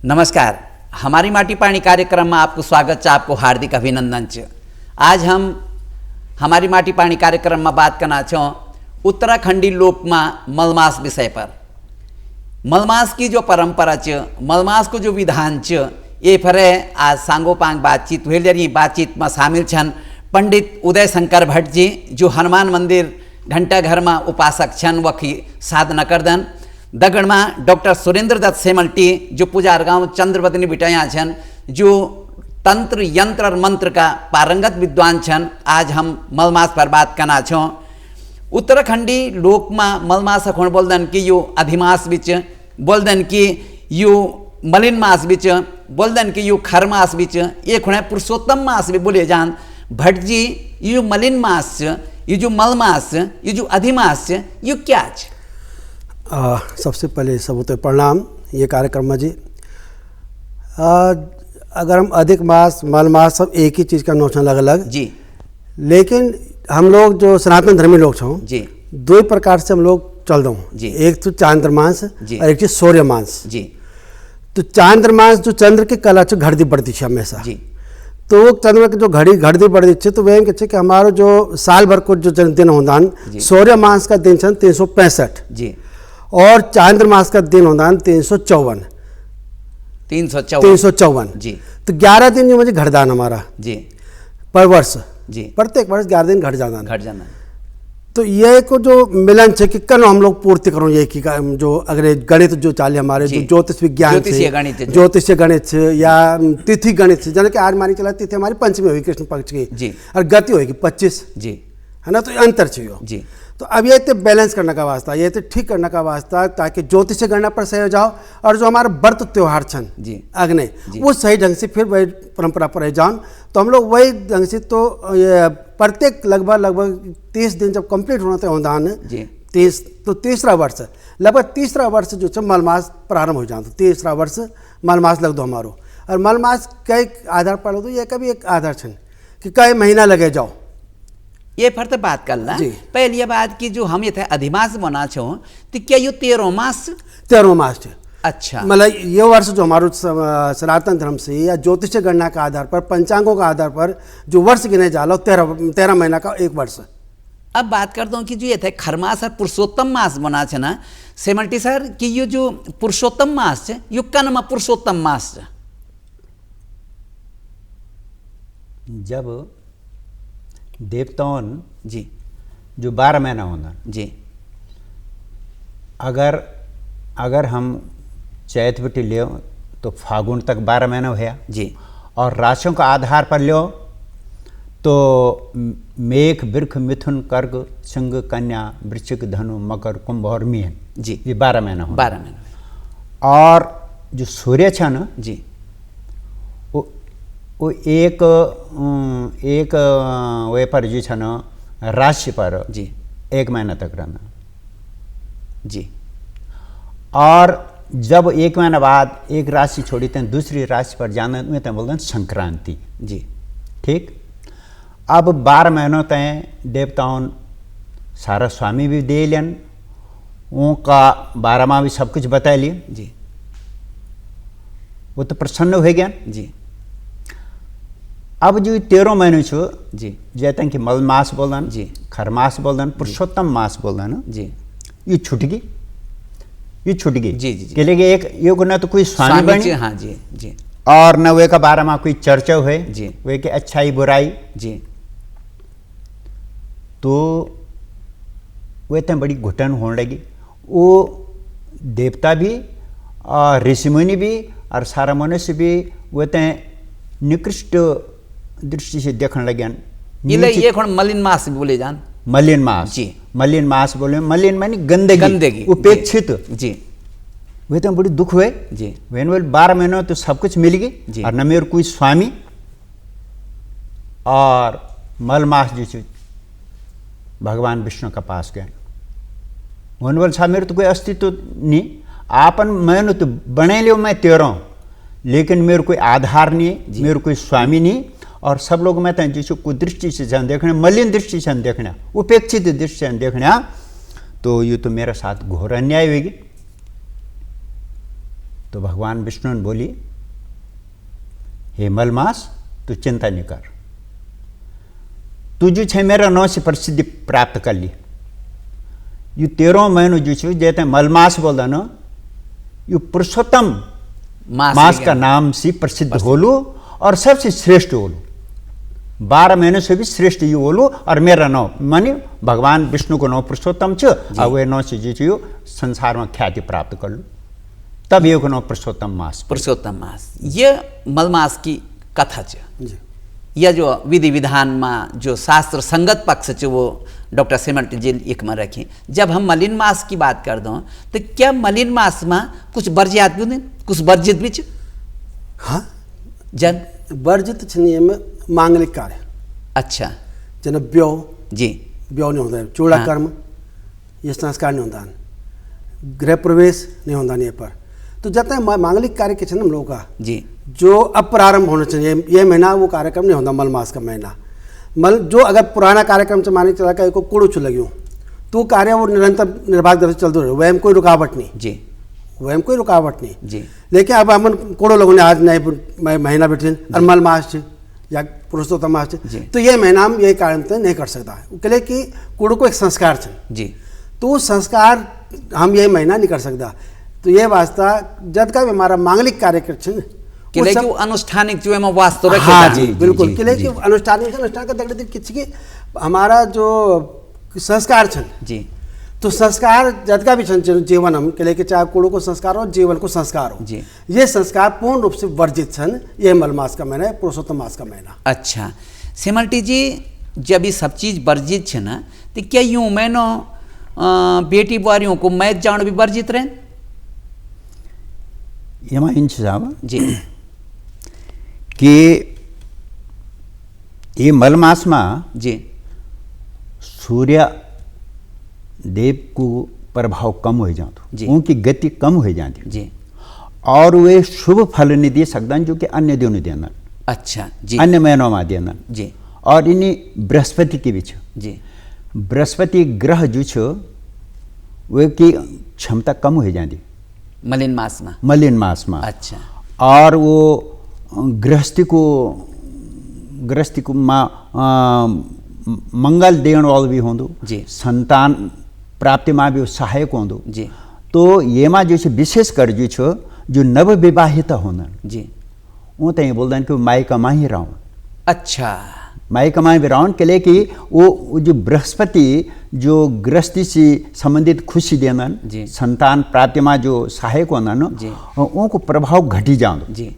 नमस्कार। हमारी माटी पानी कार्यक्रम में आपको स्वागत है, आपको हार्दिक अभिनंदन है। आज हम हमारी माटी पानी कार्यक्रम में बात करना चाहूँ उत्तराखंडी लोक में मलमास विषय पर। मलमास की जो परंपरा है, मलमास को जो विधान है, ये पर आज सांगोपांग बातचीत हुई। रही बातचीत में शामिल छन पंडित उदय शंकर भट्ट जी, जो हनुमान मंदिर घंटाघर में उपासक छन, वखी साधना करदन। दगड़ में डॉक्टर सुरेंद्र दत्त सेमल्टी, जो पुजार गांव चंद्रवदनी बिटाया छन, जो तंत्र यंत्र और मंत्र का पारंगत विद्वान छन। आज हम मलमास पर बात करना छो। उत्तराखंडी लोक में मलमास अखोण बोलदन कि यो अधिमास बिच, बोलदन कि यो मलिन मास बिच, बोलदन कि यो खर मास बिच, ये खुणे पुरुषोत्तम मास भी बोले जान। भट्ट जी, यो मलिन मास, ये जो मलमास, ये जो अधिमास, यो क्या है? सबसे पहले सबूत प्रणाम ये कार्यक्रम में जी। अगर हम अधिक मास मल मास सब एक ही चीज़ का नोशन अलग अलग जी, लेकिन हम लोग जो सनातन धर्मी लोग छो जी, दो प्रकार से हम लोग चल दो जी। एक तो चांद्रमांस और एक चीज सूर्यमांस जी। तो चांद्रमांस जो चंद्र की कला घड़ती बढ़ती है हमेशा जी। तो वो चंद्र की जो घड़ती बढ़ती है तो वह कि हमारो जो साल भर को जो दिन होता सूर्यमांस का दिन 365 जी, और चांद्रमास का दिन होता है 354 जी। तो 11 दिन जो मुझे घटदान हमारा जी पर वर्ष जी, प्रत्येक वर्ष 11 दिन घट जाना। तो ये को जो मिलन है कि कल हम लोग पूर्ति करो ये की जो अगर गणित जो चाले हमारे जो ज्योतिष विज्ञान ज्योतिष गणित या तिथि गणित से जैसे कि आज मानी चला तिथि हमारी पंचमी होगी कृष्ण पक्ष की जी, और गति होगी 25 जी, है ना। तो अंतर चाहिए जी। तो अब ये तो बैलेंस करने का वास्ता, ये तो ठीक करने का वास्ता ताकि ज्योतिष गणना पर सही हो जाओ और जो हमारा व्रत त्योहार छन जी, अग्नि वो सही ढंग से फिर वही परंपरा पर रह जाओ। तो हम लोग वही ढंग से तो ये प्रत्येक लगभग 30 दिन जब कंप्लीट होना होता है 30 तो तीसरा वर्ष लगभग तीसरा वर्ष जो मलमास प्रारंभ हो जाता, तीसरा वर्ष मलमास लग दो हमारो। और मलमास कई आधार पर लो तो ये कभी एक आधार छन कि कई महीना लगे जाओ ये पर तो बात करना। पहली बात की जो हम ये थे अधिमास बना छो तो क्या यो 13 मास है। अच्छा, मतलब ये वर्ष जो हमारे सनातन धर्म से या ज्योतिष गणना के आधार पर पंचांगों के आधार पर जो वर्ष गिने जा लो 13 महीना का एक वर्ष। अब बात करता हूँ कि जो ये थे खरमास और पुरुषोत्तम मास बना छे ना सेमल्टी सर, कि ये जो पुरुषोत्तम मास है यो कन पुरुषोत्तम मास है। जब देवताओं जी जो 12 महीना होना जी, अगर हम चैत बिटी लियो तो फागुन तक 12 महीना हुआ जी, और राशियों का आधार पर लियो तो मेघ वृक्ष मिथुन कर्क सिंह कन्या वृश्चिक धनु मकर कुंभ और मीन जी, ये 12 महीना हो 12 महीना। और जो सूर्य छ न जी वो एक वे पर जी छ न राशि पर जी 1 महीना तक रहना जी। और जब 1 महीना बाद एक राशि छोड़ी तो दूसरी राशि पर जाना में तो बोलते हैं संक्रांति जी। ठीक। अब 12 महीनों तय देवताओं सारा स्वामी भी दे लियन, उनका 12 माह भी सब कुछ बता लिए जी, वो तो प्रसन्न हो गया जी। अब जो 13 महीने छो जी, जैसे कि मल मास बोलन जी, खरमास बोलन पुरुषोत्तम मास बोलन जी, ये छूट गई जी, जी, जी। के लिए एक योग न तो कोई स्वामी बने, हाँ जी जी, और न वे का 12 माह कोई चर्चा हुए जी, वे के अच्छाई बुराई जी। तो वे तो बड़ी घुटन होने लगी। वो देवता भी और ऋषिमुनि भी और सारा मनुष्य भी वे तो निकृष्ट दृष्टि से देखने लगे। ये कौन मलिन मास बोले जान? मलिन मास जी, मलिन मास बोले, मलिन मानी गंदगी उपेक्षित जी। वे तो बड़ी दुख हुए जी। वेन बोल 12 महीनों तो सब कुछ मिल गई और न मेरे कोई स्वामी और मल मास जी भगवान विष्णु का पास गए। वन बोल साहब मेरे तो कोई अस्तित्व नहीं, आपन मैंने तो बने लियो मैं 13, लेकिन मेरे कोई आधार नहीं, मेरे कोई स्वामी नहीं। और सब लोग मैं तो जिसको कुदृष्टि से जन देखने, मलिन दृष्टि से देखना, उपेक्षित दृष्टि से देखना, तो ये तो मेरे साथ घोर अन्याय होगी। तो भगवान विष्णु ने बोली, हे मलमास, तू चिंता नहीं कर, तू जो छे मेरा नाम से प्रसिद्धि प्राप्त कर ली। यू 13 महीनों जो छे जैसे मलमास बोलता ना, यू पुरुषोत्तम मास का नाम से प्रसिद्ध होलू और सबसे श्रेष्ठ होलू। 12 महीनों से भी श्रेष्ठ यू होलू और मेरा नाम मानी भगवान विष्णु को नाम पुरुषोत्तम छ और वे नाम से जो संसार में ख्याति प्राप्त कर लू, तब ये को नाम पुरुषोत्तम मास। पुरुषोत्तम मास ये मलमास की कथा छ। जी यह जो विधि विधान में जो शास्त्र संगत पक्ष छ वो डॉक्टर सिमल्टी जी एक में रखी। जब हम मलिन मास की बात कर दो तो क्या मलिन मास में कुछ वर्जित भी नहीं, कुछ वर्जित भी छ? हाँ, जन वर्जित नियम मांगलिक कार्य। अच्छा जन ब्योह जी, ब्योह नहीं होता है, चूड़ा कर्म ये संस्कार नहीं होता है, गृह प्रवेश नहीं होता नहीं पर। तो जब तक मांगलिक कार्य के छे हम लोगों का जी जो अब प्रारंभ होना चाहिए, ये महीना वो कार्यक्रम नहीं होता मल मास का महीना। मल जो अगर पुराना कार्यक्रम से माने चला कि कुड़ू चल लगी तो कार्य वो निरंतर निर्बाध से चलते रहे, वह कोई रुकावट नहीं जी, वह कोई रुकावट नहीं जी। लेकिन अब हम कोड़ो लोगों ने आज नए महीना बैठे और मल मास छे या पुरुषोत्तम मास छे, तो ये महीना हम यही कार्य नहीं कर सकता है कि कुड़ू को एक संस्कार छे जी, तो संस्कार हम यही महीना नहीं कर सकता। तो ये वास्ता जब का भी हमारा मांगलिक कार्य कर अनुष्ठानिक जो है वास्तविक। हाँ जी बिल्कुल कि अनुष्ठानिक अनुष्ठान का दगड़े किसी के हमारा जो संस्कार छन जी, तो संस्कार जद का भी छन जीवन हम के लेके चाहे कुड़ो को संस्कार हो जीवन को संस्कार हो जी, ये संस्कार पूर्ण रूप से वर्जित छन। ये मल मास का महीना है, पुरुषोत्तम मास का महीना। अच्छा सिमल्टी जी, जब ये सब चीज वर्जित छे ना तो क्या यूं मैनो बेटी बुआरियों को मैच जान भी वर्जित रहे? एमा इन साहब जी कि ये मल मास में जी सूर्य देव को प्रभाव कम हो जाता, उनकी गति कम हो जाती जी, और वे शुभ फल नहीं दे सकते जो कि अन्य दिनों नहीं देना। अच्छा जी, अन्य महीनों में देना जी, और इन्हीं बृहस्पति के बीच जी, बृहस्पति ग्रह जो छो वे की क्षमता कम हो जाती मलिन मास में। मलिन मास में। अच्छा, और वो गृहस्थी को मंगल देण वालों भी होंदो जी, संतान प्राप्ति में भी सहायक होंदो जी। तो ये में जो विशेष कर जो छो जो नव विवाहित होना जी, वो तो ये बोलते कि मायका में ही रहूँ। अच्छा, मायका में भी रहूँ के लिए कि वो जो बृहस्पति जो गृहस्थी से संबंधित खुशी देना, संतान प्राप्ति में जो सहायक होना न, उनको प्रभाव घटी जाओ जी।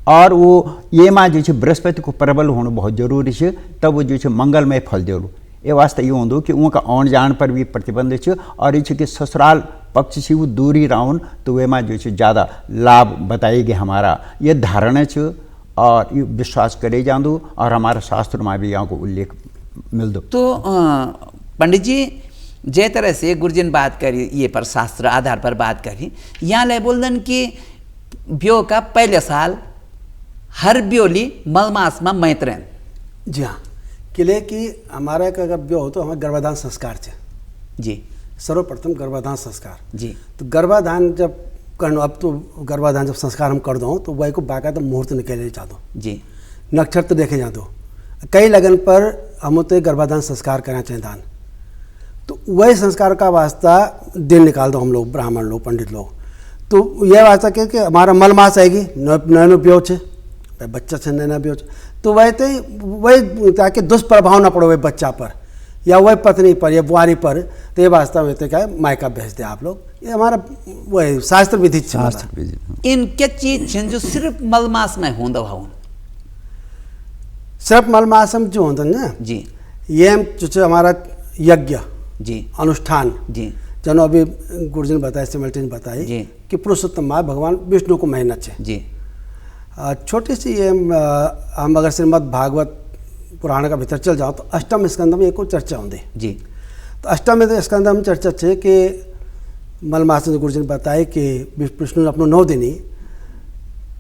और वो ये में जो बृहस्पति को प्रबल होना बहुत जरूरी है, तब वो जो मंगलमय फल देलो। ये वास्ते ये होंदो कि उनका आन जान पर भी प्रतिबंध है और ये कि ससुराल पक्ष से वो दूरी राउन तो वे में जो ज़्यादा लाभ बताएगी हमारा ये धारणा है और ये विश्वास करे जादू और हमारे शास्त्र में भी यहाँ को उल्लेख मिल दो। तो पंडित जी जय तरह से गुरुजन बात करी ये पर शास्त्र आधार पर बात करी, यहाँ ले बोलदन कि ब्यो का पहले साल हर ब्योली मल मास में मैत्रेन। जी हाँ, किले की हमारा का अगर ब्यो हो तो हमारा गर्भाधान संस्कार है जी, सर्वप्रथम गर्भाधान संस्कार जी। तो गर्भाधान जब करना, अब तो गर्भाधान जब संस्कार हम कर दो तो वही को बाकायदा मुहूर्त निकले जा दो जी, नक्षत्र देखे जा दो। कई लगन पर हम तो गर्भाधान संस्कार करना चाहिए दान, तो वही संस्कार का वास्ता दिन निकाल दो हम लोग ब्राह्मण लोग पंडित लोग। तो यह वास्ता कि हमारा मल मास आएगी नैनो ब्योह छे बच्चा छे नैना ब्योह, तो वही ताकि दुष्प्रभाव ना पड़ो वही बच्चा पर या वही पत्नी पर या बुआरी पर, तो ये वास्ता में क्या है मायका भेज दे आप लोग। ये हमारा वही शास्त्र विधि इन क्या चीज जो सिर्फ मल मास में होंदा भाव सिर्फ मल मास में जो होता ना जी, ये जो हमारा यज्ञ जी अनुष्ठान जी, जनो अभी गुरुजन बताए सिमल्टी बताई कि पुरुषोत्तम माह भगवान विष्णु को महीना है जी। छोटी सी ये हम अगर श्रीमद् भागवत पुराण का भीतर चल जाओ तो अष्टम स्कंद में एक चर्चा होंगी जी। तो अष्टम स्कंद में चर्चा है कि मलमास ने गुरुजन बताए कि विष्णु ने अपनो 9 दिनी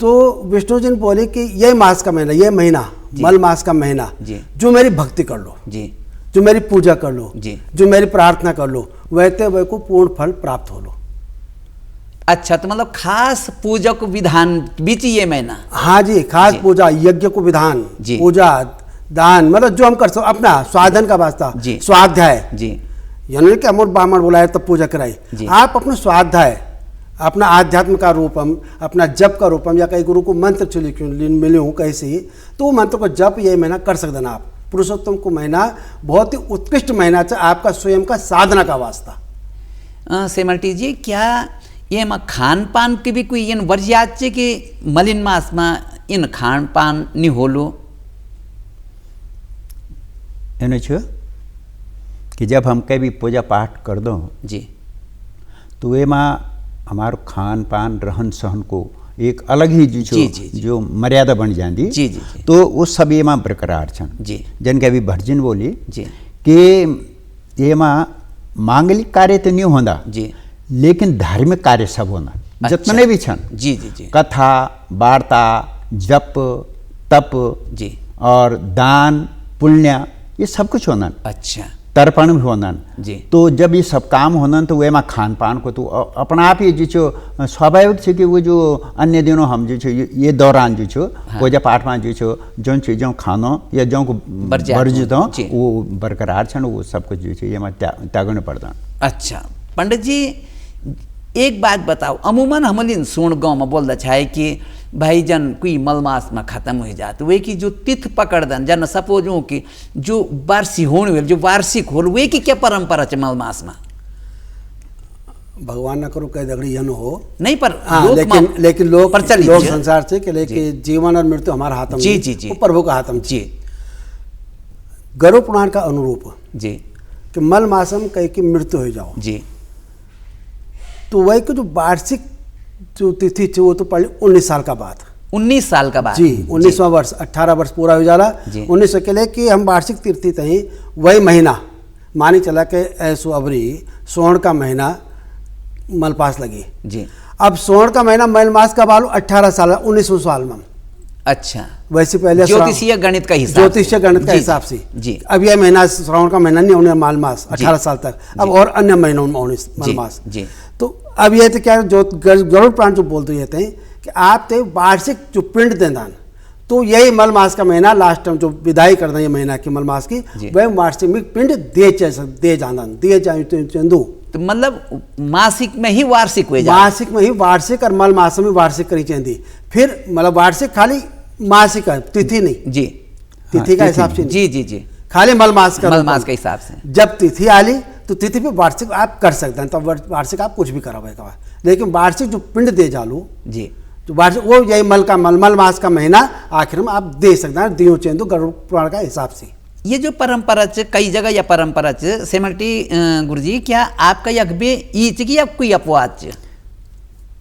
तो विष्णु जी ने बोले कि ये मास का महीना, ये महीना मल मास का महीना जो मेरी भक्ति कर लो जी, जो मेरी पूजा कर लो जी, जो मेरी प्रार्थना कर लो, वैसे वह को पूर्ण फल प्राप्त हो लो। अच्छा, तो मतलब खास पूजा को विधान बीच ये महीना। हाँ जी, खास पूजा, यज्ञ को विधान, पूजा, दान, मतलब जो हम कर सकते अपना स्वाधन का वास्ता, स्वाध्याय जी, यानी कि अमर ब्राह्मण बुलाए तब पूजा कराई। आप अपना स्वाध्याय, अपना आध्यात्म का रूपम, अपना जप का रूपम, या कहीं गुरु को मंत्र मिले हूँ कैसे, तो वो मंत्र को जप ये महीना कर सकते ना आप। पुरुषोत्तम को महीना बहुत ही उत्कृष्ट महीना है आपका स्वयं का साधना का वास्ता। सेमल्टी जी, क्या ये में खान पान की भी कोई इन वर्जियात छे कि मलिन मास में इन खान पान नहीं होलो? एनो छो कि जब हम कभी पूजा पाठ कर दो जी, तो वे में हमारो खान पान रहन सहन को एक अलग ही जो मर्यादा बन जाती जी, जी, जी। तो वो सब ये में बरकरार छन जी, जन के अभी भर्जिन बोली जी कि ये में मांगलिक कार्य तो नहीं होता जी, लेकिन धार्मिक कार्य सब होना। अच्छा। जितने भी छन जी जी जी, कथा, वार्ता, जप, तप जी, और दान, पुण्य, ये सब कुछ होना। अच्छा, तर्पण भी होना जी। तो जब ये सब काम होना तो वे में खान पान को तो अपना आप ही जो स्वाभाविक है कि वो जो अन्य दिनों हम जो ये दौरान जो पूजा पाठ में जो जौन चीज़ों खानो या जो को वर्जित हो वो बरकरार छन, वो सब कुछ जो ये में त्यागने पड़ता। अच्छा पंडित जी, एक बात बताओ, अमूमन हमलिन सोन गाँव में बोल है कि भाई जन कोई मलमास में खत्म हो जाते वे की जो तिथ पकड़ दन, जन सपोज हो कि जो वार्षिक होने वाले जो वार्षिक हो वे की क्या परंपरा है मलमास में? भगवान न करो कई दगड़ी यन हो नहीं, पर लेकिन लोग संसार से कि लेकिन जीवन और मृत्यु हमारा हाथ में, जी जी जी, प्रभु का हाथ में जी। गरुड़ पुराण का अनुरूप जी कि मल मासम कह की मृत्यु हो जाओ जी, तो वही को जो वार्षिक जो तिथि थी वो तो पहले 19 साल का बाद, 19 साल का बाद जी, 19वां वर्ष, 18 वर्ष पूरा हो जाला 19 के लिए कि हम वार्षिक तिथि तही वही महीना मानी चला के ऐसो अबरी सोहण का महीना मलपास लगी जी। अब सोहण का महीना मलमास का बालू 18 साल 19 साल में। अच्छा, वैसे पहले ज्योतिषीय गणित का हिसाब, ज्योतिषीय गणित का हिसाब से जी। अब यह महीना श्रावण का महीना नहीं होने मालमास 18 साल तक, अब और अन्य महीनों में होने मालमास जी। तो अब ये तो क्या जो गरुड़ पुराण जो बोलते रहते हैं कि आप तो वार्षिक जो पिंड देदान, तो यही मलमास का महीना लास्ट में जो विदाई कर दें ये महीना की मलमास की, वह वार्षिक में पिंड दे जाना दिए जाए चंदू। तो मतलब मासिक में ही वार्षिक हो जाए, मासिक में ही वार्षिक और मल मास में वार्षिक करी चाहिए। फिर मतलब वार्षिक खाली मासिक है, तिथि नहीं जी, तिथि का हिसाब से जी जी जी, खाली मल मास के हिसाब से। जब तिथि आली तो तिथि पे वार्षिक आप कर सकते हैं, तब वार्षिक आप कुछ भी करावेगा, लेकिन वार्षिक जो पिंड दे जालू जी, तो वार्षिक वो यही मल मास का महीना आखिर में आप दे सकते हैं दियो चेंदू गरुड़ पुराण का हिसाब से। ये जो परंपरा कई जगह या परंपरा सेमल्टी गुरुजी, क्या आपका यज्ञ ईच की या कोई अपवाद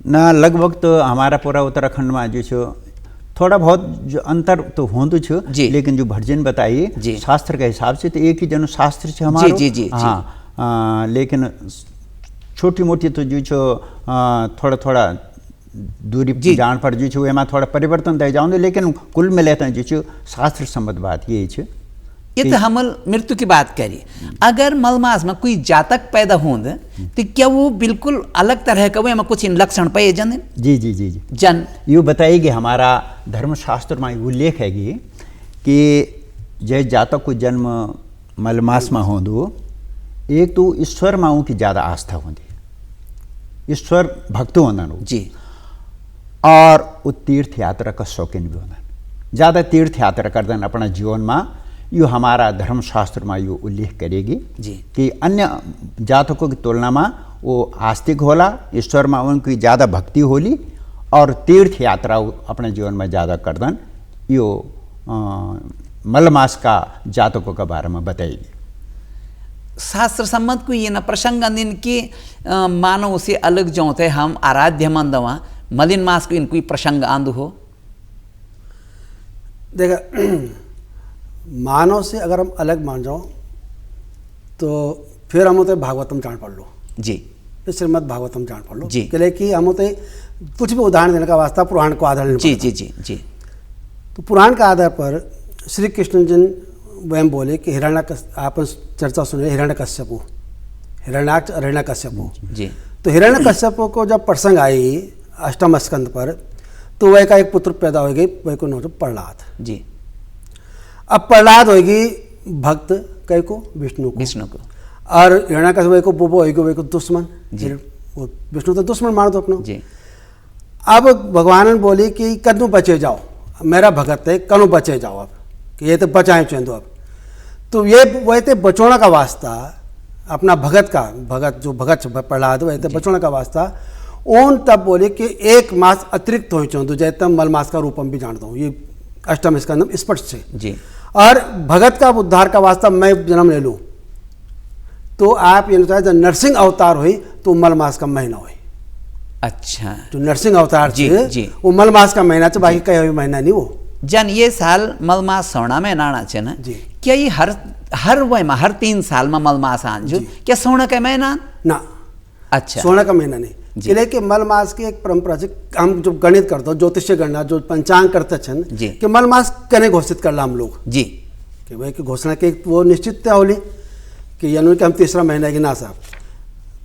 ना? लगभग तो हमारा पूरा उत्तराखंड में जो थोड़ा बहुत जो अंतर तो होंदु छो, लेकिन जो भर्जन बताइए शास्त्र के हिसाब से तो एक ही जन शास्त्र से हमारा जी जी जी, हाँ, लेकिन छोटी मोटी तो जो छो थोड़ा थोड़ा दूरी जान पर जो छो एमा थोड़ा परिवर्तन दे जाऊँ, लेकिन कुल मिलाते जो छो शास्त्र संबद्ध बात ये छे। ये तो हम मृत्यु की बात करी, अगर मलमास में कोई जातक पैदा होंद तो क्या वो बिल्कुल अलग तरह का वो कुछ लक्षण पाए जन? जी जी जी जी, जन ये बताइए हमारा धर्मशास्त्र में उल्लेख है कि जय जातक को जन्म मलमास में हो दो, एक तो ईश्वर माओ की ज़्यादा आस्था होती, ईश्वर भक्त होना जी, और वो तीर्थ यात्रा का शौकीन भी होना, ज़्यादा तीर्थ यात्रा कर देना अपना जीवन में। यो हमारा धर्मशास्त्र में यो उल्लेख करेगी जी कि अन्य जातकों की तुलना में वो आस्तिक होला, ईश्वर में उनकी ज़्यादा भक्ति होली और तीर्थ यात्रा अपने जीवन में ज़्यादा कर दें। यो मलमास का जातकों के बारे में बताएगी। शास्त्र सम्मत को ये न प्रसंग दिन की मानव से अलग जो थे हम आराध्य मंदवा मलिन मास को इनको प्रसंग आंदु हो। देखा मानव से अगर हम अलग मान जाओ तो फिर हम होते भागवतम जान पढ़ लो जी, फिर श्रीमद् भागवतम जान पढ़ लो जी, के लिए कि हम होते कुछ भी उदाहरण देने का वास्ता पुराण को आधार लेना जी जी जी जी। तो पुराण के आधार पर श्री कृष्ण जी वह बोले कि आप चर्चा सुने हिरण्यकश्यप। जी तो हिरण्यकश्यप को जब प्रसंग आई अष्टम स्कंद पर, तो वह का एक पुत्र पैदा हो गई, वह को नाम प्रहलाद। जी अब प्रहलाद होगी भक्त कई को विष्णु को, और हिरण्यकश्यप को बुबो होगी वह को दुश्मन। वो विष्णु तो दुश्मन मार दो अपना। जी अब भगवान ने बोली कि कनु बचे जाओ, मेरा भगत है, कनु बचे जाओ अब, कि ये तो बचाए चेंदो अब। तो ये वह थे बचोना का वास्ता अपना भगत जो भगत प्रहलाद वह थे बचोना का वास्ता उन तब बोले कि 1 मास अतिरिक्त हो चौंदो जैसे मलमास का रूपम भी जान दो, ये अष्टम स्कंद स्पष्ट से। जी और भगत का उद्धार का वास्ता मैं जन्म ले लूँ, तो आप ये जब नरसिंह अवतार हुई तो मलमास का महीना हुई। अच्छा, जो नरसिंह अवतार जी, थे जी। वो मलमास का महीना थे, बाकी कई महीना नहीं वो। जन ये साल मलमास सोना में नाना छे ना, जी। क्या ये हर वह में हर 3 साल में मलमास आंजू, क्या सोना का महीना ना? अच्छा, सोना का महीना नहीं, इसलिए कि मलमास की एक परंपरा से हम जो गणित करते हो, ज्योतिष्य गणना जो पंचांग करते छन जी। कि मलमास कने घोषित करला हम लोग जी कि भाई की घोषणा की वो निश्चित तय होली कि यानी कि हम तीसरा महीना की ना साहब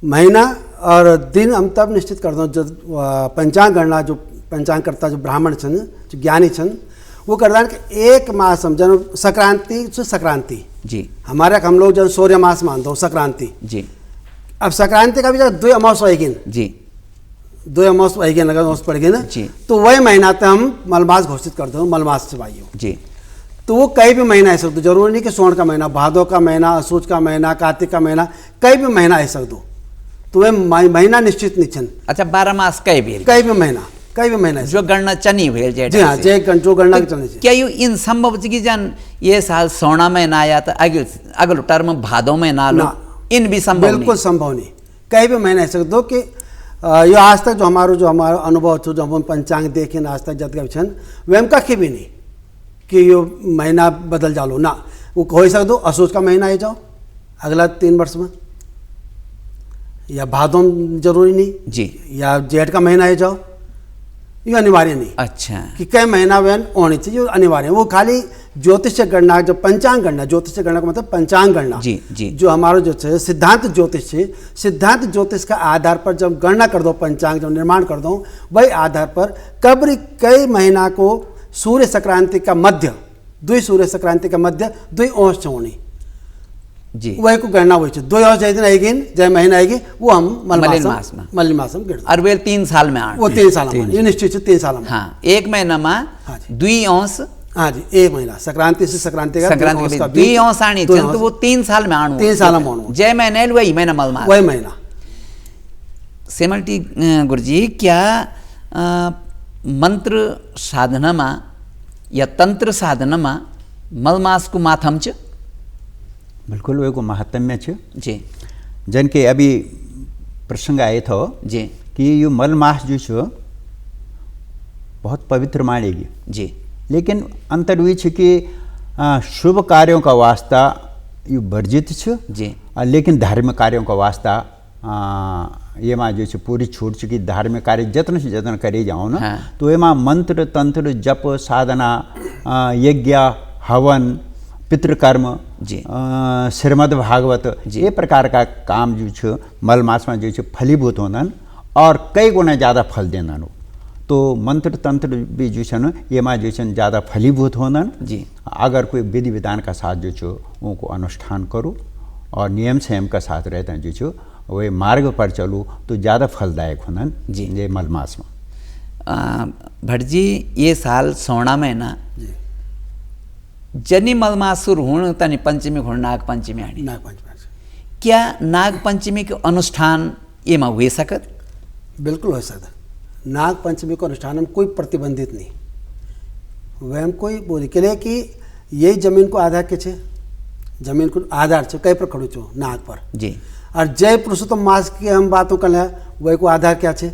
महीना और दिन हम तब निश्चित कर दो जब पंचांग गणना जो पंचांग करता जो ब्राह्मण छन जो ज्ञानी छन वो करदान कि 1 मास हम जन संक्रांति से संक्रांति जी हमारे हम लोग जब सूर्य मास मानते हो संक्रांति। जी अब संक्रांति का भी जब 2 अमावस आएगी, जी 2 अमावस आएगी, अगर अमावस पड़ेगी ना, जी। तो वही महीना तक हम मलमास घोषित कर दो, मलमास से भाई हो। जी तो वो कई भी महीना ऐसा दो, जरूरी नहीं कि सोन का महीना, भादो का महीना, असूच का महीना, कार्तिक का महीना, कई भी महीना ऐसा दो, तो वह महीना निश्चित नहीं छन। अच्छा, 12 मास कई भी कई भी महीना ऐसा। जो गणना चनी हुई जेठ जी हाँ, से। जय जो गणना की चलनी चाहिए। क्या यू इन संभव है कि जन ये साल सोना महीना आया तो अगले टर्म भादो में ना लो, ना। इन भी संभव बिल्कुल संभव नहीं, कई भी महीना ऐसा दो कि ये आज तक जो हमारा अनुभव जो हम पंचांग देखें आज तक जत छन वह कखी भी नहीं कि यो महीना बदल जालो ना, वो हो सकते दो असूच का महीना आ जाओ अगला 3 वर्ष में, या भादों जरूरी नहीं जी, या जेठ का महीना आ जाओ, ये अनिवार्य नहीं। अच्छा, कि कई महीना वैन होनी चाहिए, अनिवार्य है। वो खाली ज्योतिष गणना जो पंचांग गणना, ज्योतिष गणना का मतलब पंचांग गणना, जी, जी। जो हमारा जो है सिद्धांत ज्योतिष है, सिद्धांत ज्योतिष का आधार पर जब गणना कर दो, पंचांग जब निर्माण कर दो, वही आधार पर कई महीना को सूर्य संक्रांति का मध्य 2 सूर्य संक्रांति का मध्य 2 अंश होनी जी, वही को गणना हुई 2 अंश जय दिन आएगी, जय महीना आएगी, वो हम मलमास में गिर और वे 3 साल में आठ, वो 3 साल में, ये निश्चित 3 साल में। हाँ, 1 महीना में हाँ जी। 2 अंश, हाँ जी, 1 महीना संक्रांति से संक्रांति का 2 अंश आनी तो वो 3 साल में आणु, 3 साल में आणु, जय महीने वही महीना मलमास, वही महीना। सेमल्टी गुरुजी, क्या मंत्र साधना में या तंत्र साधना में मलमास को माथम छ? बिल्कुल वे को महात्म्य छ जी। जन के अभी प्रसंग आए थो जी कि यो मलमास जो छ बहुत पवित्र मानेगी जी, लेकिन अंतर हुई छ कि शुभ कार्यों का वास्ता यो वर्जित छ जी, लेकिन धार्मिक कार्यों का वास्ता ये माँ जो पूरी छूट चुकी, धार्मिक कार्य जतन से जतन करे जाओ ना। हाँ। तो ये माँ मंत्र तंत्र जप साधना यज्ञ हवन पितृकर्म जी, श्रीमद् भागवत जी। ये प्रकार का काम जो छ मलमास में जो फलीभूत होनन और कई गुना ज़्यादा फल देनन। तो मंत्र तंत्र भी जो छन ये माँ जो छन ज़्यादा फलीभूत होनन जी। अगर कोई विधि विधान का साथ जो छो उनको अनुष्ठान करूँ और नियम संयम का साथ रहता है जो छो वे मार्ग पर चलूँ तो ज़्यादा फलदायक होनन जी। ये मलमास में। भट्ट जी, ये साल सोना महीना जनी मलमास शुरू होने तनी पंचमी घुड़ नाग पंचमी आनी, नाग पंचमी, क्या नाग पंचमी के अनुष्ठान ये में हुए सकत? बिल्कुल हो सकता। नाग पंचमी को अनुष्ठान में कोई प्रतिबंधित नहीं, वह हम कोई बोले के लिए कि यही जमीन को आधार के छे, जमीन को आधार छे कई पर खड़ू छो नाग पर जी, और जय पुरुषोत्तम मास की हम बातों कर ले वही को आधार क्या छे?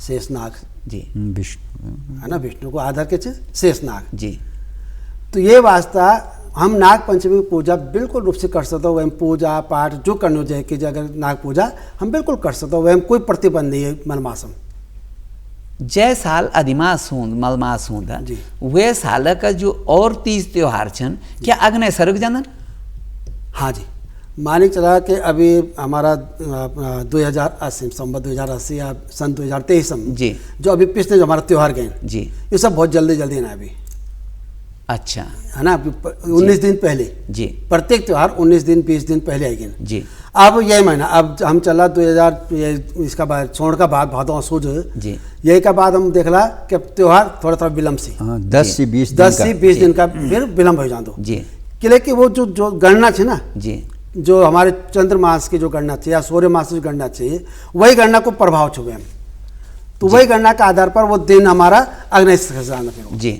शेष नाग जी, विष्णु है ना, विष्णु को आधार के छे शेष नाग जी। तो ये वास्ता हम नाग पंचमी की पूजा बिल्कुल रूप से कर सकते हो, वह पूजा पाठ जो करने जाए कि अगर नाग पूजा हम बिल्कुल कर सकते हो, वह कोई प्रतिबंध नहीं है मलमास में। जय साल अधिमास हूँ मलमास हूँ जी। वे साल का जो और 30 त्योहार छन क्या अग्नि सर्ग जनन? हाँ जी, मानिक चला कि अभी हमारा 2080 संवत 2080 या सन 2023 में जी जो अभी पिछले जो हमारा त्यौहार गए जी ये सब बहुत जल्दी जल्दी ना अभी, अच्छा है ना, 19 दिन पहले जी प्रत्येक त्यौहार 19 दिन 20 दिन पहले आएगी। जी अब यही महीना अब हम चला 2000 इसका बाद छोड़ का बाद भादों सूझ जी यही का बाद हम देखला कि त्यौहार थोड़ा थोड़ा विलम्ब से 10 से 20 दिन का फिर विलम्ब हो जाता जी कि वो जो गणना थी ना, जी जो हमारे चंद्र मास की जो गणना थी या सूर्य मास की जो गणना थी वही गणना को प्रभाव छुए हम, तो वही गणना के आधार पर वो दिन हमारा अग्नि से जाना फिर जी,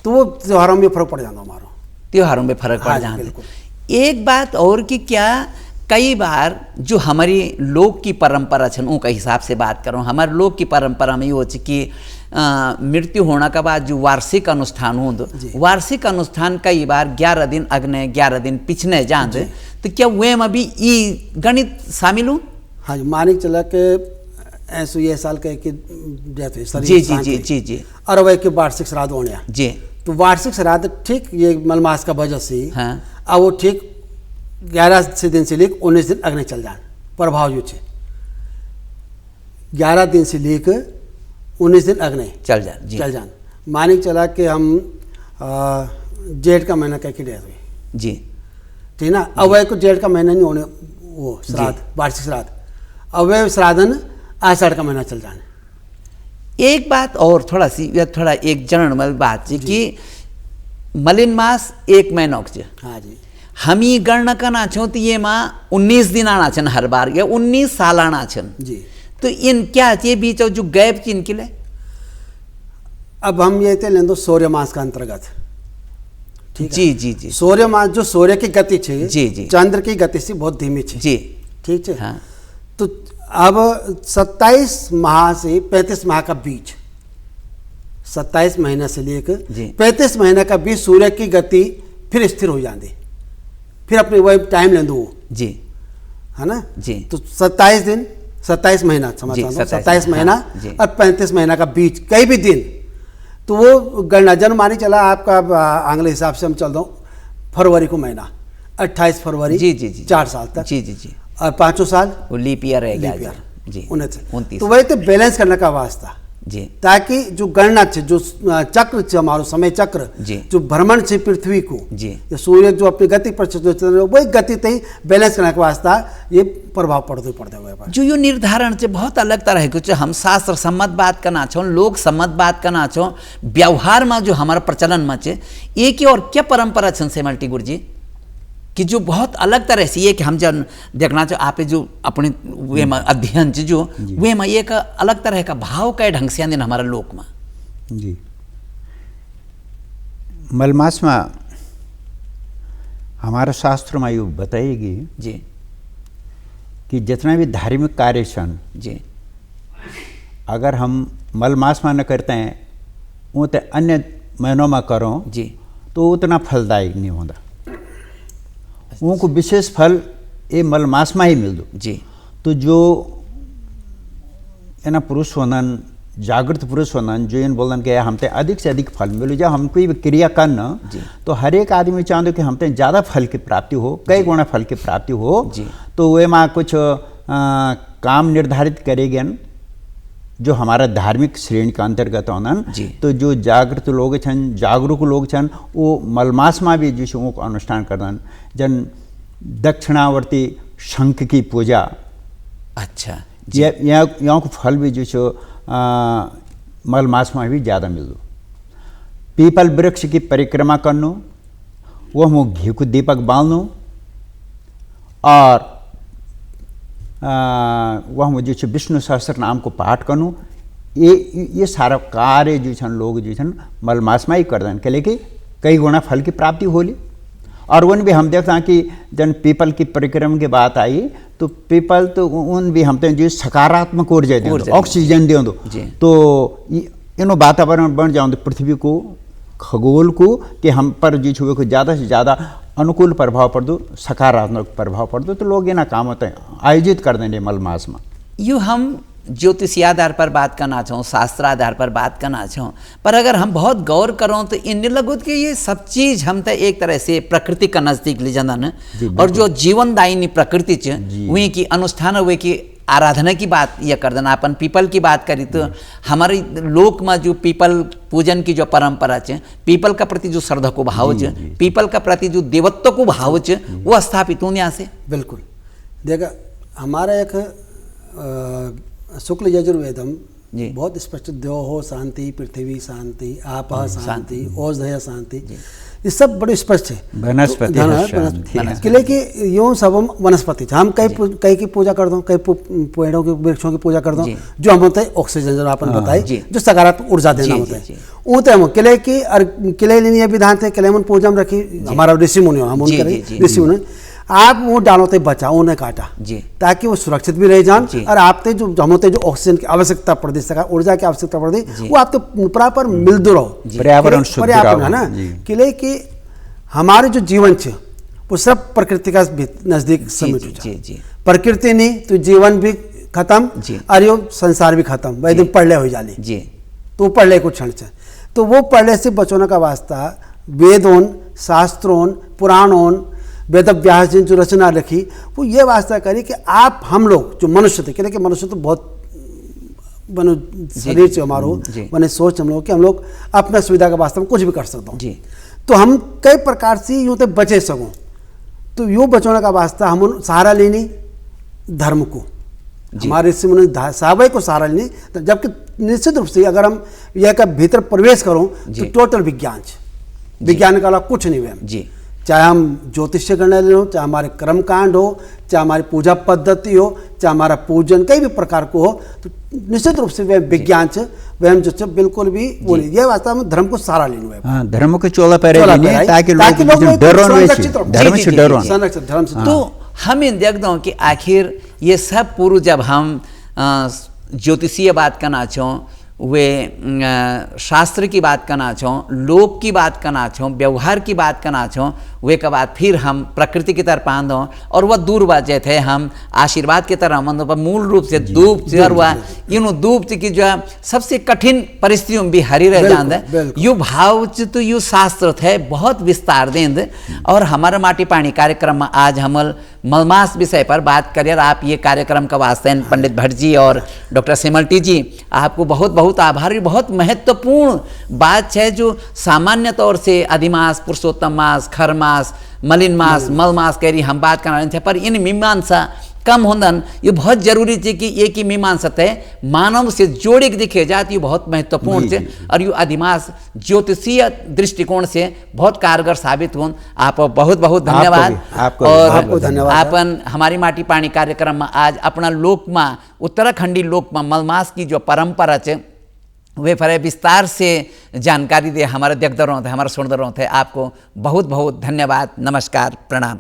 तो वो त्योहारों में फर्क पड़ जाता हमारा, त्योहारों में फर्क पड़ हाँ, जाता बिल्कुल। एक बात और कि क्या कई बार जो हमारी लोक की परंपरा छन उनका हिसाब से बात करूँ, हमारे लोक की परंपरा में ये हो कि मृत्यु होने के बाद जो वार्षिक अनुष्ठान हो, वार्षिक अनुष्ठान कई बार 11 दिन अग्ने 11 दिन पिछने जान, तो क्या वे में भी ये गणित शामिल हो? हाँ जी, मानिक चला के ऐसे ये साल के कि डेथ हुई जी जी जी जी जी, और वह के वार्षिक श्राद्ध होने जी, तो वार्षिक श्राद्ध ठीक ये मलमास का वजह से हाँ, अब वो ठीक 11 से दिन से लेकर 19 दिन अग्नि चल जान प्रभाव जो 11 दिन से लेकर 19 दिन अग्नि चल जान मानिक चला कि हम जेठ का महीना कह के डेथ हुई जी, ठीक ना, अवय को जेठ का महीना नहीं होने वो श्राद्ध वार्षिक श्राद्ध, अवय श्राद्धन आषाढ़ का महीना चल जाने। एक बात और थोड़ा एक जनरल बात है कि मलिन मास 1 महीना के, हाँ जी, हम ही गणना करना छो तो ये माँ 19 दिन आना छन हर बार या 19 साल आना छन जी, तो इन क्या ये बीच जो गैप किन के लिए? अब हम ये थे लें दो सूर्य मास का अंतर्गत, ठीक जी जी जी, सूर्य मास जो सूर्य की गति छे जी जी, चंद्र की गति से बहुत धीमी छे जी, ठीक है, हाँ, तो अब 27 माह से 35 माह का बीच 27 महीना से लेकर 35 महीने का बीच सूर्य की गति फिर स्थिर हो जाती, फिर अपने वही टाइम ले दो जी, है ना जी, तो 27 दिन 27 महीना समझ 27 महीना और 35 महीना का बीच कई भी दिन, तो वो गणना जन मानी चला आपका आंग्ल हिसाब से हम चल दो फरवरी को महीना 28 फरवरी जी जी जी, 4 साल तक जी जी जी, और 5 साल वो लीप ईयर है जी 29, तो वही तो बैलेंस करने का वास्ता जी, ताकि जो गणना छे जो चक्र छे हमारो समय चक्र जी, जो भ्रमण छे पृथ्वी को जी, या सूर्य जो अपनी गति पर जो चल रहे वही गति तई बैलेंस करने के वास्ता ये प्रभाव पड़ते हुए जो यो निर्धारण से बहुत अलग तरह के हम शास्त्र सम्मत बात करना छो, लोक सम्मत बात करना छो, व्यवहार में जो हमारा प्रचलन में छे एक ही और क्या परंपरा छन से मल्टी गुरु जी कि जो बहुत अलग तरह से ये कि हम जब देखना चाहो आप जो अपने वे में अध्ययन जो वे में एक अलग तरह का भाव का ढंग से आने हमारा लोक में जी, मलमास में हमारा शास्त्र में यू बताएगी जी कि जितना भी धार्मिक कार्य छन जी, अगर हम मलमास में न करते हैं वो तो अन्य महीनों में करो जी तो उतना फलदायक नहीं होता, उनको विशेष फल ये मलमास में ही मिल दो जी, तो जो ना पुरुष होनन जागृत पुरुष होनन जो इन बोलन के हमते अधिक से अधिक फल मिलो, जब हम कोई क्रिया करना तो हर एक आदमी चाहते कि हमते ज़्यादा फल की प्राप्ति हो, कई गुना फल की प्राप्ति हो, तो वे माँ कुछ काम निर्धारित करेंगे जो हमारा धार्मिक श्रेणी के अंतर्गत होनन, तो जो जागृत लोग छन जागरूक लोग छन वो मलमास में भी जो वो अनुष्ठान करन, जन दक्षिणावर्ती शंख की पूजा, अच्छा यहाँ को फल भी जो मलमास में भी ज़्यादा मिल दो, पीपल वृक्ष की परिक्रमा करनो, वह हम घी को दीपक बालनो और वह मुझे विष्णु सहस्त्र नाम को पाठ करनो, ये सारा कार्य जो छन लोग जो छन मलमास में ही कर दें के लेके कई गुना फल की प्राप्ति होली। और उन भी हम देखते हैं कि जन पीपल की परिक्रमा की बात आई तो पीपल तो उन भी हम जो सकारात्मक ऊर्जा दे ऑक्सीजन दे दो, तो इन वातावरण बन जाओ पृथ्वी को खगोल को कि हम पर जो छुए को ज़्यादा से ज़्यादा अनुकूल प्रभाव पड़ दो, सकारात्मक प्रभाव पड़ दो, तो लोग ये ना काम होते हैं आयोजित कर देंगे मलमास में। यू हम ज्योतिषीय आधार पर बात करना चाहूँ, शास्त्र आधार पर बात करना चाहूँ, पर अगर हम बहुत गौर करों तो इन लगो कि ये सब चीज़ हम तो एक तरह से प्रकृति का नज़दीक ले जाना और जो जीवनदायिनी प्रकृति च वही की अनुष्ठान हुए की आराधना की बात यह कर देना। अपन पीपल की बात करी तो हमारे लोक में जो पीपल पूजन की जो परंपरा च, पीपल का प्रति जो श्रद्धा को भाव च, पीपल का प्रति जो देवत्व को भाव च, वो स्थापित होने यहाँ से। बिल्कुल देखा हमारा एक शुक्ल यजुर्वेदम बहुत स्पष्ट द्योहो शांति, पृथ्वी शांति, आपः शांति, औषधय शांति, ये सब बड़े स्पष्ट है। वनस्पति किले की यूँ सब हम वनस्पति हम कई की पूजा कर दो, कई पेड़ों की वृक्षों की पूजा कर दो, जो हम होता है ऑक्सीजन जो अपन बताए, जो सकारात्मक ऊर्जा देना होता है वो हम किले की और किले लेनी विधान थे, किले मन पूजा में रखी हमारा ऋषि मुनि, हम उनके ऋषि मुनि आप वो डालो थे बचाओ उन्हें काटा ताकि वो सुरक्षित भी रह जान और आपते जो जमोते जो ऑक्सीजन की आवश्यकता पड़ती है, ऊर्जा की आवश्यकता पड़ती वो आपके प्रॉपर मिलते रहो, पर्यावरण है ना। किले की हमारे जो जीवन है वो सब प्रकृति का नजदीक समिट, प्रकृति नहीं तो जीवन भी खत्म और यो संसार भी खत्म, वही दिन पढ़ले हो जाली तो पढ़ले को क्षण से, तो वो पढ़ले से बचों का वास्ता वेदों, शास्त्रों, पुराणों, वेद व्यास जी जो रचना रखी वो ये वास्ता करी कि आप हम लोग जो मनुष्य थे, कि मनुष्य तो बहुत बनो शरीर से हमारो बने सोच हम लोग कि हम लोग अपना सुविधा का वास्ते में कुछ भी कर सकते हैं, तो हम कई प्रकार से यूँ तो बचे सकों, तो यूँ बचाने का वास्ता हम सहारा लेनी धर्म को, हमारे ऋषि मुनि साहब को सहारा लेनी, जबकि निश्चित रूप से अगर हम यह का भीतर प्रवेश करो तो टोटल विज्ञान का अलावा कुछ नहीं है। चाहे हम ज्योतिष्य करने हो, चाहे हमारे कर्मकांड हो, चाहे हमारी पूजा पद्धति हो, चाहे हमारा पूजन कई भी प्रकार को हो, तो निश्चित रूप से वह विज्ञान से वह हम जो बिल्कुल भी बोली ये वास्तव में धर्म को सहारा लेना है। धर्म को चोला पहले ताकि लोग तो हम इन देख दो कि आखिर ये सब पूर्व जब हम ज्योतिषीय बात करना चाहो, वे शास्त्र की बात करना चाहों, लोक की बात करना चाहों, व्यवहार की बात करना चाहों, वे के बाद फिर हम प्रकृति की तरफ आंदो और वह दूर बाजे थे हम आशीर्वाद की तरह मंदो पर मूल रूप से धूप और वह इन धूप की जो सबसे कठिन परिस्थितियों में भी हरी रह जान यु भाव तो यु शास्त्र थे बहुत विस्तार देंद। और हमारा माटी पानी कार्यक्रम में आज हम मलमास विषय पर बात करें। आप ये कार्यक्रम का वास्ते पंडित भट्ट जी और डॉक्टर सिमल्टी जी आपको बहुत बहुत आभारी। बहुत महत्वपूर्ण बात है जो सामान्य तौर से अधिमास, पुरुषोत्तम मास, खर मास, मलिन मास, मल मास कह रही हम बात करना थे, पर इन मीमांसा कम होंदन ये बहुत जरूरी थी कि एक ही मीमांसा है मानव से जोड़े के दिखे जाती बहुत महत्वपूर्ण थे और ये अधिमास ज्योतिषीय दृष्टिकोण से बहुत कारगर साबित हों। आप बहुत बहुत धन्यवाद। आपको धन्यवाद। अपन हमारी माटी पानी कार्यक्रम में आज अपना लोक में उत्तराखंडी लोक में मलमास की जो परंपरा है वे पर विस्तार से जानकारी दे हमारे देखते रहो थे, हमारे सुनते रहो थे। आपको बहुत बहुत धन्यवाद। नमस्कार, प्रणाम।